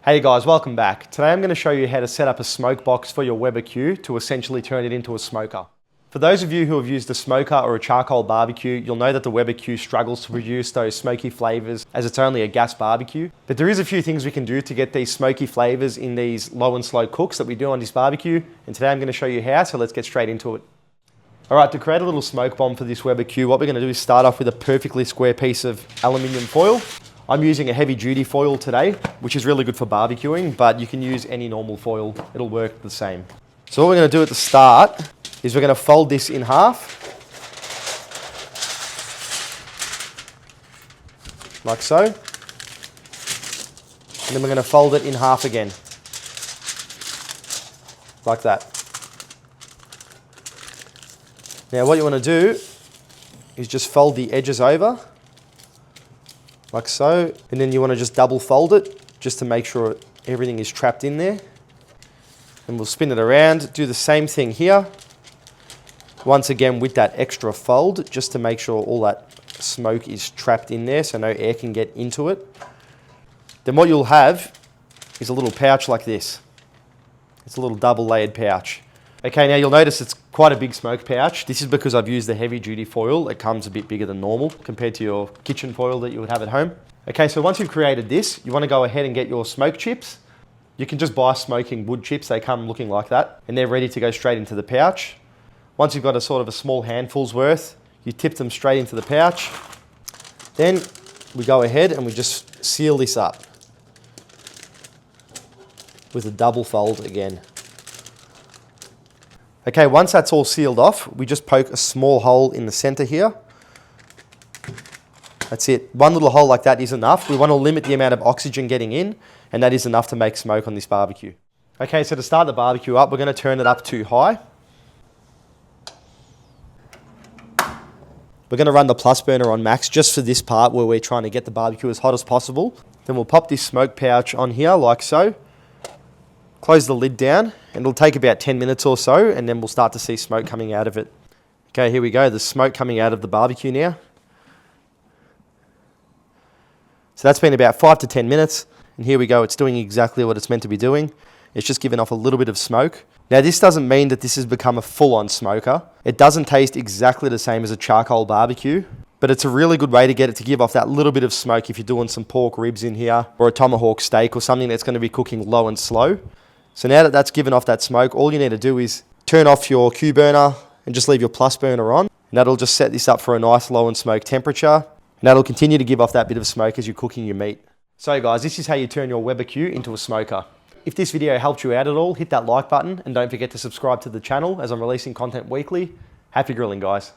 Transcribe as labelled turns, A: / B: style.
A: Hey guys, welcome back. Today I'm going to show you how to set up a smoke box for your barbecue to essentially turn it into a smoker. For those of you who have used a smoker or a charcoal barbecue, you'll know that the barbecue struggles to produce those smoky flavors as it's only a gas barbecue. But there is a few things we can do to get these smoky flavors in these low and slow cooks that we do on this barbecue. And today I'm going to show you how, so let's get straight into it. All right, to create a little smoke bomb for this barbecue, what we're going to do is start off with a perfectly square piece of aluminium foil. I'm using a heavy duty foil today, which is really good for barbecuing, but you can use any normal foil. It'll work the same. So what we're going to do at the start is we're going to fold this in half, like so. And then we're going to fold it in half again, like that. Now what you want to do is just fold the edges over, like so, and then you want to just double fold it just to make sure everything is trapped in there. And we'll spin it around, do the same thing here. Once again with that extra fold, just to make sure all that smoke is trapped in there so no air can get into it. Then what you'll have is a little pouch like this. It's a little double layered pouch. Okay, now you'll notice it's quite a big smoke pouch. This is because I've used the heavy duty foil. It comes a bit bigger than normal compared to your kitchen foil that you would have at home. Okay, so once you've created this, you want to go ahead and get your smoke chips. You can just buy smoking wood chips. They come looking like that, and they're ready to go straight into the pouch. Once you've got a sort of a small handful's worth, you tip them straight into the pouch. Then we go ahead and we just seal this up with a double fold again. Okay, once that's all sealed off, we just poke a small hole in the center here. That's it. One little hole like that is enough. We want to limit the amount of oxygen getting in, and that is enough to make smoke on this barbecue. Okay, so to start the barbecue up, we're going to turn it up to high. We're going to run the plus burner on max just for this part where we're trying to get the barbecue as hot as possible. Then we'll pop this smoke pouch on here like so. Close the lid down, and it'll take about 10 minutes or so, and then we'll start to see smoke coming out of it. Okay, here we go. There's smoke coming out of the barbecue now. So that's been about 5 to 10 minutes, and here we go. It's doing exactly what it's meant to be doing. It's just giving off a little bit of smoke. Now, this doesn't mean that this has become a full-on smoker. It doesn't taste exactly the same as a charcoal barbecue, but it's a really good way to get it to give off that little bit of smoke if you're doing some pork ribs in here, or a tomahawk steak, or something that's going to be cooking low and slow. So now that that's given off that smoke, all you need to do is turn off your Q burner and just leave your plus burner on. And that'll just set this up for a nice low and smoke temperature. And that'll continue to give off that bit of smoke as you're cooking your meat. So guys, this is how you turn your barbecue into a smoker. If this video helped you out at all, hit that like button and don't forget to subscribe to the channel as I'm releasing content weekly. Happy grilling, guys.